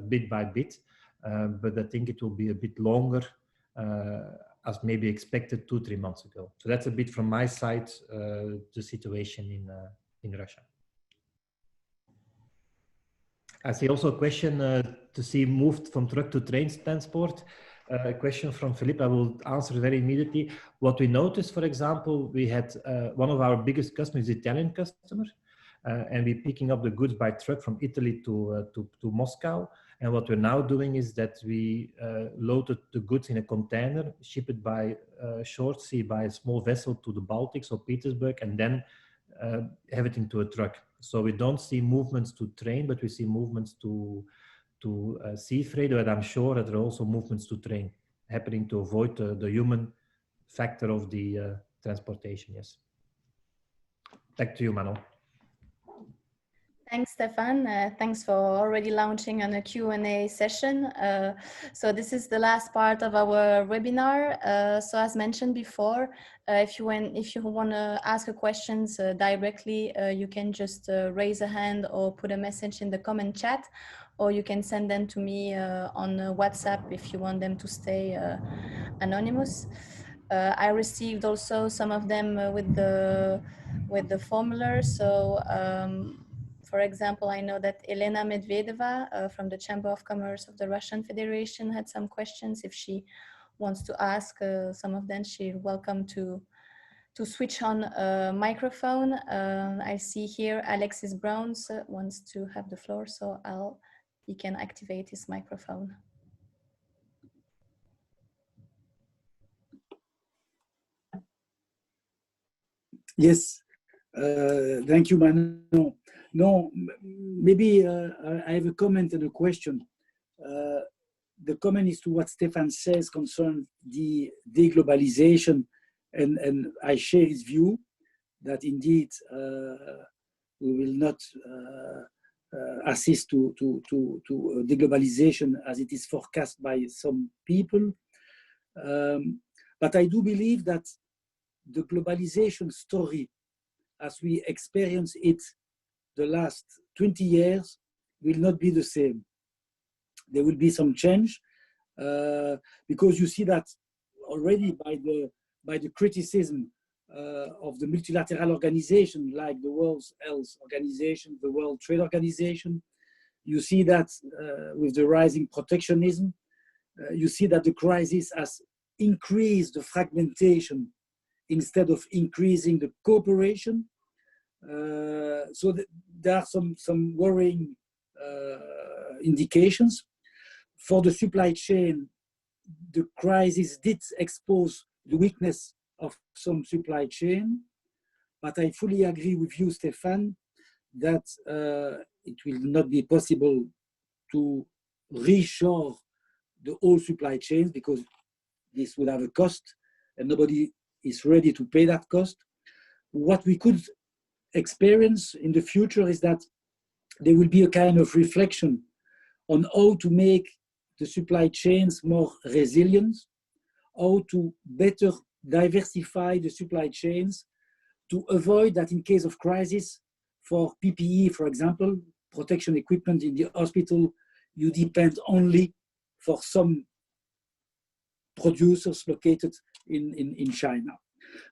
bit by bit, but I think it will be a bit longer as maybe expected 2-3 months ago. So that's a bit from my side, the situation in Russia. I see also a question to see moved from truck to train transport. A question from Philippe, I will answer very immediately. What we noticed, for example, we had one of our biggest customers, Italian customer, and we're picking up the goods by truck from Italy to Moscow. And what we're now doing is that we loaded the goods in a container, ship it by short sea by a small vessel to the Baltics or Petersburg, and then have it into a truck. So we don't see movements to train, but we see movements to sea freight, but I'm sure that there are also movements to train happening to avoid the human factor of the transportation. Yes. Back to you, Manon. Thanks, Stefan. Thanks for already launching on a Q&A session. So this is the last part of our webinar. So as mentioned before, if you want to ask questions directly, you can just raise a hand or put a message in the comment chat, or you can send them to me on WhatsApp if you want them to stay anonymous. I received also some of them with the formula. So for example, I know that Elena Medvedeva from the Chamber of Commerce of the Russian Federation had some questions. If she wants to ask some of them, she's welcome to switch on a microphone. I see here Alexis Brouhns wants to have the floor, so he can activate his microphone. Yes, thank you, Manon. No, maybe I have a comment and a question. The comment is to what Stefan says concerning the deglobalization, and I share his view that indeed we will not assist to deglobalization as it is forecast by some people. But I do believe that the globalization story, as we experience it the last 20 years, will not be the same. There will be some change because you see that already by the criticism of the multilateral organization like the World Health Organization, the World Trade Organization. You see that with the rising protectionism, you see that the crisis has increased the fragmentation instead of increasing the cooperation. So there are some worrying indications. For the supply chain, the crisis did expose the weakness of some supply chain, but I fully agree with you, Stefan, that it will not be possible to reshore the whole supply chain because this would have a cost and nobody is ready to pay that cost. What we could experience in the future is that there will be a kind of reflection on how to make the supply chains more resilient, how to better diversify the supply chains to avoid that in case of crisis, for PPE, for example, protection equipment in the hospital, you depend only for some producers located in China.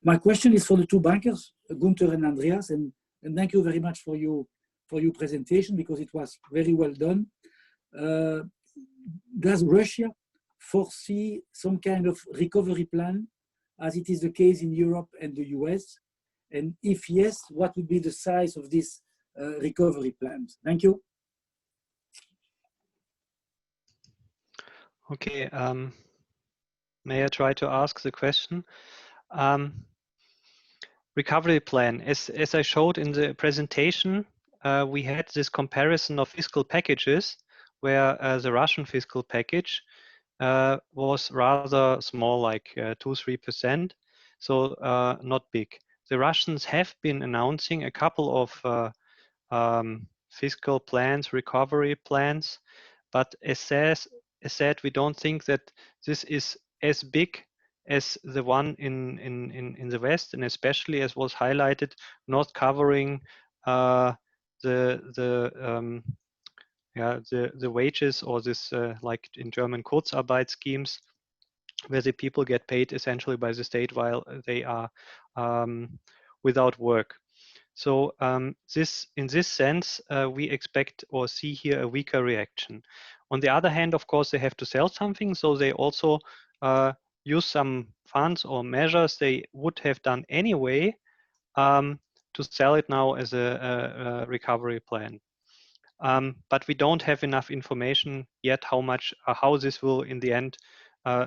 My question is for the two bankers, Gunter and Andreas, and thank you very much for your presentation because it was very well done. Does Russia foresee some kind of recovery plan as it is the case in Europe and the US? And if yes, what would be the size of this recovery plan? Thank you. Okay, may I try to ask the question? Recovery plan, as I showed in the presentation, we had this comparison of fiscal packages where the Russian fiscal package was rather small, like 2-3%, so not big. The Russians have been announcing a couple of fiscal plans, recovery plans, but as said, we don't think that this is as big as the one in the West, and especially as was highlighted, not covering the wages or this like in German Kurzarbeit schemes, where the people get paid essentially by the state while they are without work. So in this sense, we expect or see here a weaker reaction. On the other hand, of course, they have to sell something, so they also use some funds or measures they would have done anyway to sell it now as a recovery plan. But we don't have enough information yet how this will in the end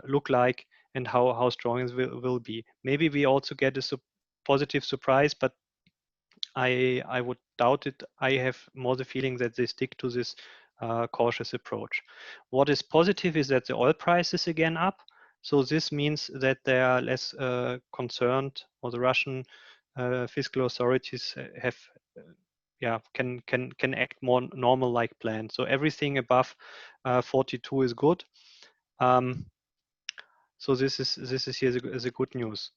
look like and how strong it will be. Maybe we also get a positive surprise, but I would doubt it. I have more the feeling that they stick to this cautious approach. What is positive is that the oil price is again up. So this means that they are less concerned, or the Russian fiscal authorities have, can act more normal like planned. So everything above 42 is good. So this is here the good news.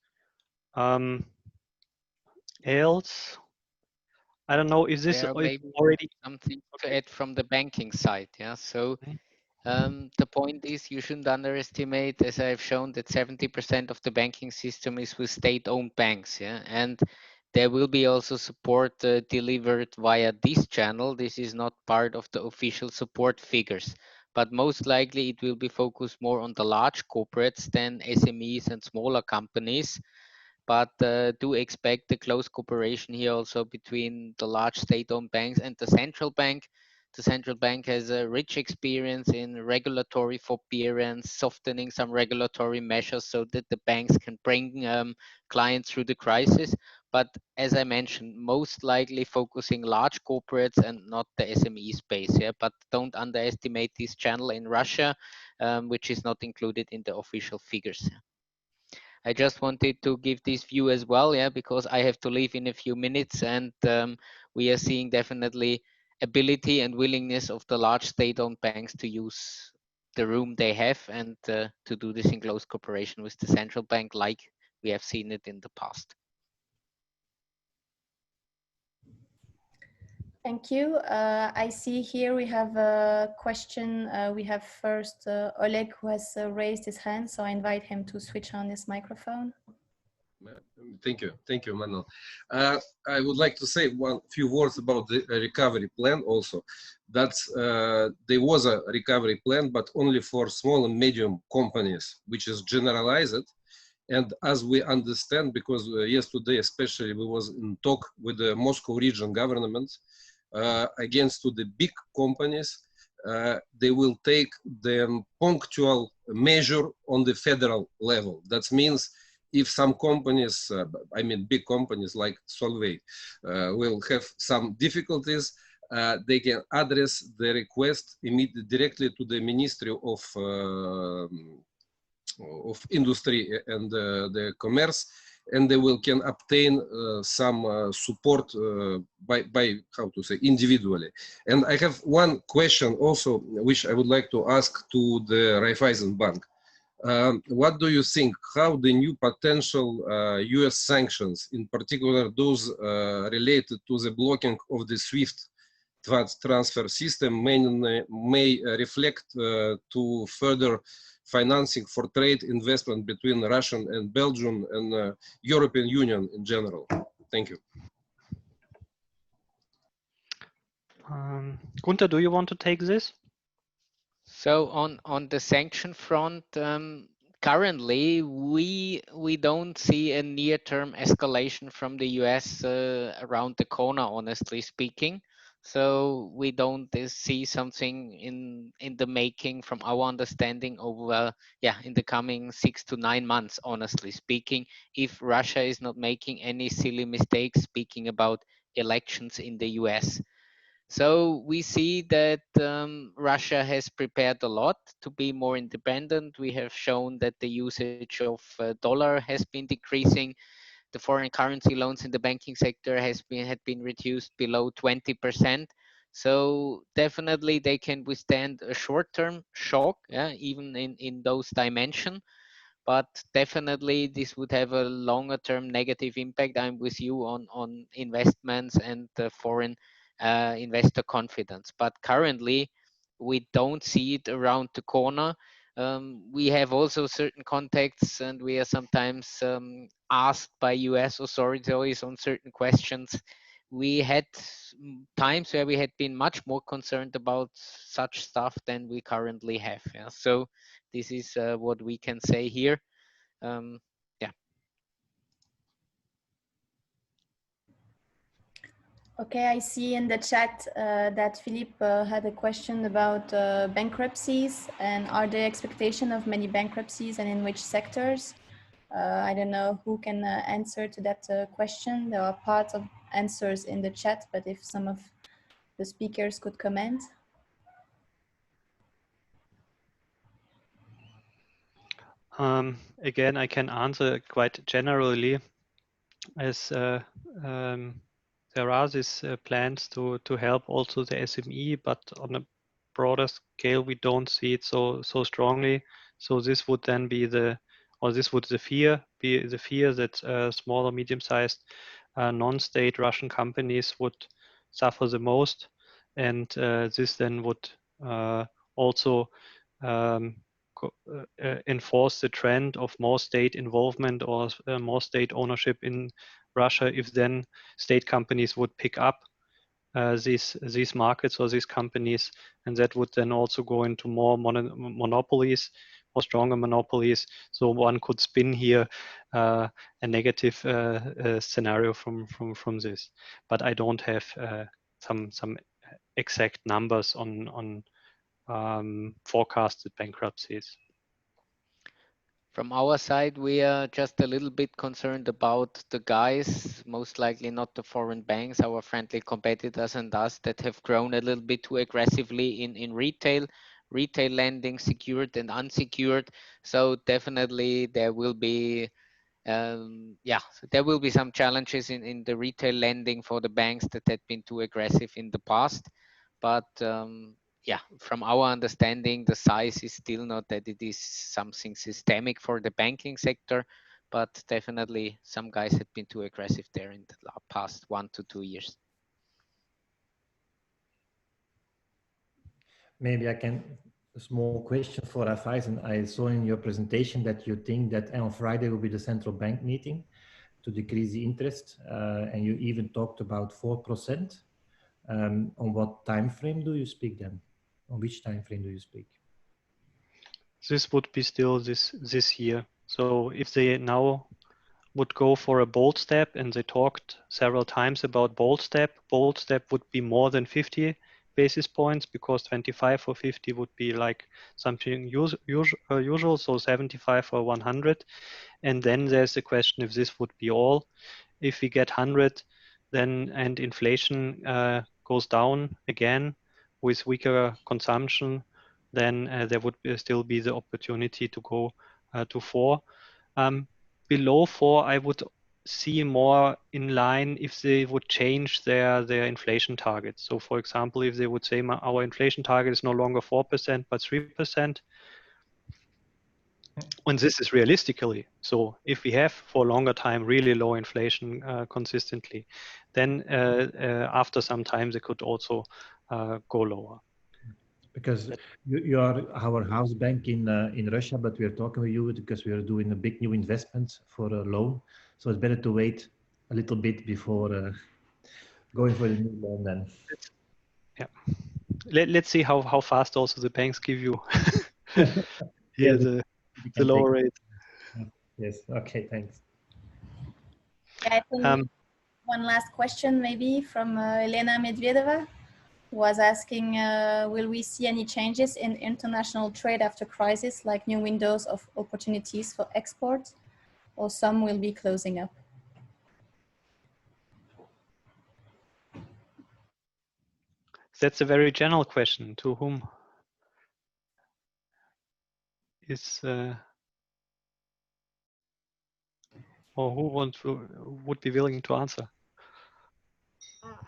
Else, I don't know if this is already something to add from the banking side. Yeah. So the point is, you shouldn't underestimate, as I've shown, that 70% of the banking system is with state-owned banks. Yeah, and there will be also support delivered via this channel. This is not part of the official support figures, but most likely it will be focused more on the large corporates than SMEs and smaller companies. But do expect the close cooperation here also between the large state-owned banks and the central bank. The central bank has a rich experience in regulatory forbearance, softening some regulatory measures so that the banks can bring clients through the crisis. But as I mentioned, most likely focusing large corporates and not the SME space. Yeah, but don't underestimate this channel in Russia, which is not included in the official figures. I just wanted to give this view as well, yeah, because I have to leave in a few minutes, and we are seeing definitely ability and willingness of the large state-owned banks to use the room they have and to do this in close cooperation with the central bank, like we have seen it in the past. Thank you. I see here we have a question. We have first Oleg, who has raised his hand, so I invite him to switch on his microphone. Thank you, Manuel. I would like to say few words about the recovery plan also. That's there was a recovery plan, but only for small and medium companies, which is generalized. And as we understand, because yesterday especially we was in talk with the Moscow region government, against to the big companies, they will take the punctual measure on the federal level. That means if some companies, I mean big companies like Solvay, will have some difficulties, they can address the request immediately directly to the Ministry of Industry and the Commerce, and they will can obtain some support by how to say individually. And I have one question also, which I would like to ask to the Raiffeisen Bank. What do you think? How the new potential U.S. sanctions, in particular those related to the blocking of the SWIFT transfer system, may reflect to further financing for trade investment between Russian and Belgium and European Union in general? Thank you. Gunter, do you want to take this? So on the sanction front, currently we don't see a near-term escalation from the US around the corner, honestly speaking. So we don't see something in the making from our understanding over in the coming 6 to 9 months, honestly speaking, if Russia is not making any silly mistakes speaking about elections in the US. So we see that Russia has prepared a lot to be more independent. We have shown that the usage of dollar has been decreasing. The foreign currency loans in the banking sector had been reduced below 20%. So definitely they can withstand a short-term shock, even in those dimensions. But definitely this would have a longer-term negative impact. I'm with you on investments and foreign investor confidence. But currently, we don't see it around the corner. We have also certain contacts, and we are sometimes asked by US authorities on certain questions. We had times where we had been much more concerned about such stuff than we currently have. Yeah? So this is what we can say here. Okay, I see in the chat that Philippe had a question about bankruptcies and are there expectation of many bankruptcies and in which sectors? I don't know who can answer to that question. There are parts of answers in the chat, but if some of the speakers could comment. Again, I can answer quite generally, as there are these plans to help also the SME, but on a broader scale, we don't see it so strongly. So this would then be this would be the fear that small or medium-sized non-state Russian companies would suffer the most, and this then would also enforce the trend of more state involvement or more state ownership in Russia, if then state companies would pick up these markets or these companies, and that would then also go into more monopolies or stronger monopolies. So one could spin here a negative scenario from this, but I don't have some exact numbers on forecasted bankruptcies. From our side, we are just a little bit concerned about the guys, most likely not the foreign banks, our friendly competitors and us, that have grown a little bit too aggressively in retail lending, secured and unsecured. So definitely there will be there will be some challenges in the retail lending for the banks that had been too aggressive in the past. But from our understanding, the size is still not that it is something systemic for the banking sector, but definitely some guys had been too aggressive there in the past 1 to 2 years. Maybe I can, a small question for Raiffeisen. I saw in your presentation that you think that on Friday will be the central bank meeting to decrease the interest, and you even talked about 4%. On what time frame do you speak then? On which time frame do you speak? This would be still this year. So if they now would go for a bold step, and they talked several times about bold step would be more than 50 basis points, because 25 or 50 would be like something usual, so 75 or 100. And then there's the question if this would be all. If we get 100, then and inflation goes down again with weaker consumption, then there would still be the opportunity to go to 4. Below 4, I would see more in line if they would change their inflation target. So for example, if they would say our inflation target is no longer 4% but 3%, and this is realistically, so if we have for a longer time really low inflation consistently, then after some time they could also go lower. Because you are our house bank in Russia, but we are talking with you because we are doing a big new investment for a loan. So it's better to wait a little bit before going for the new loan then. Yeah. Let's see how fast also the banks give you Yeah, the lower rate. Yes. Okay. Thanks. Yeah, I think one last question maybe from Elena Medvedeva, who was asking, will we see any changes in international trade after crisis, like new windows of opportunities for export, or some will be closing up? That's a very general question. To whom is or who would be willing to answer?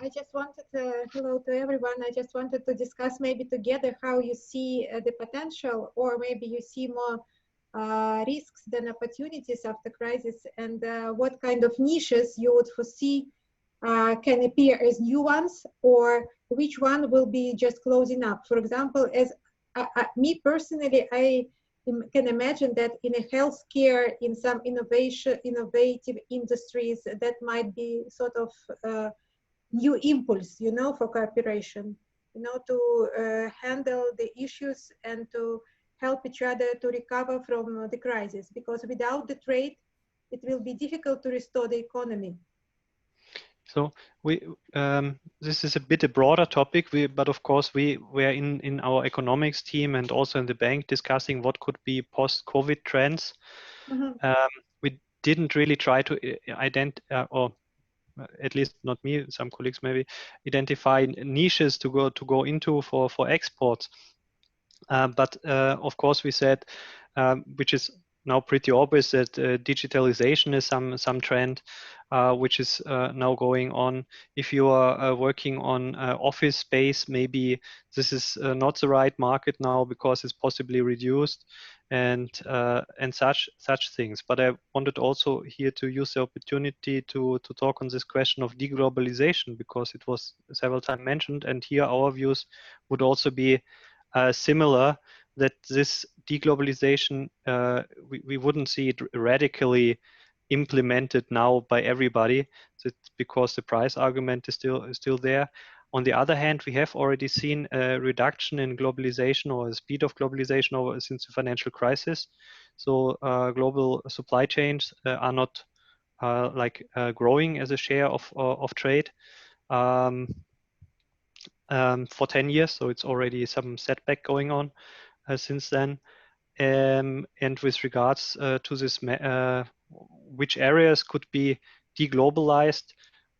I just wanted hello to everyone. I just wanted to discuss maybe together how you see the potential, or maybe you see more risks than opportunities after crisis, and what kind of niches you would foresee can appear as new ones, or which one will be just closing up. For example, as me personally, I can imagine that in a healthcare, in some innovative industries, that might be sort of new impulse, you know, for cooperation, you know, to handle the issues and to help each other to recover from the crisis, because without the trade, it will be difficult to restore the economy. So this is a bit a broader topic, but of course we were in our economics team and also in the bank discussing what could be post-COVID trends. We didn't really try to identify, or at least not me, some colleagues maybe, identify niches to go into for exports. But of course we said, which is now pretty obvious, that digitalization is some trend which is now going on. If you are working on office space, maybe this is not the right market now because it's possibly reduced, and such things. But I wanted also here to use the opportunity to talk on this question of deglobalization, because it was several times mentioned, and here our views would also be similar, that this deglobalization, we wouldn't see it radically implemented now by everybody, because the price argument is still there. On the other hand, we have already seen a reduction in globalization, or the speed of globalization since the financial crisis. So global supply chains are not growing as a share of trade for 10 years. So it's already some setback going on since then. And with regards to this, which areas could be deglobalized,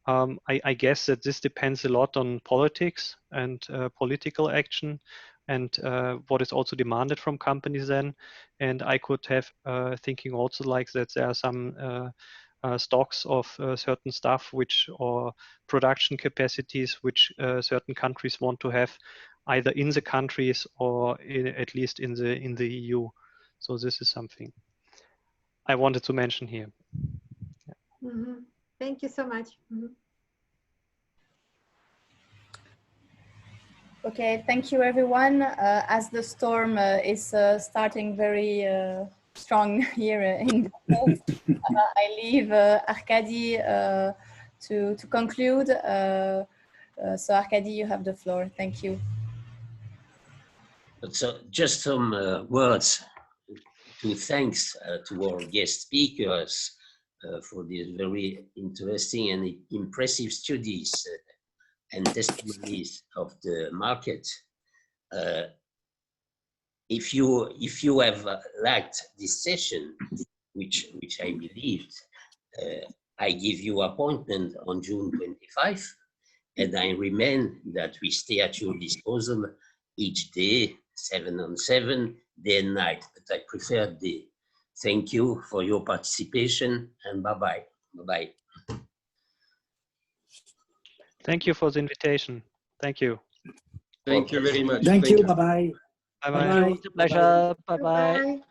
I guess that this depends a lot on politics and political action, and what is also demanded from companies then. And I could have thinking also like that there are some stocks of certain stuff or production capacities which certain countries want to have, either in the countries or at least in the EU. So this is something I wanted to mention here. Yeah. Thank you so much. Okay, thank you everyone. As the storm is starting very strong here in Brussels, I leave Arkady to conclude. So Arkady, you have the floor. Thank you. So just some words to thanks to our guest speakers for these very interesting and impressive studies and testimonies of the market. If you have liked this session, which I believed. I give you appointment on June 25, and I remain that we stay at your disposal each day, 7 on 7, day and night, but I prefer day. Thank you for your participation, and bye-bye. Bye-bye. Thank you for the invitation. Thank you. Thank you very much. Thank you. Bye-bye. Bye-bye. Thank you. It's a pleasure. Bye-bye. Bye.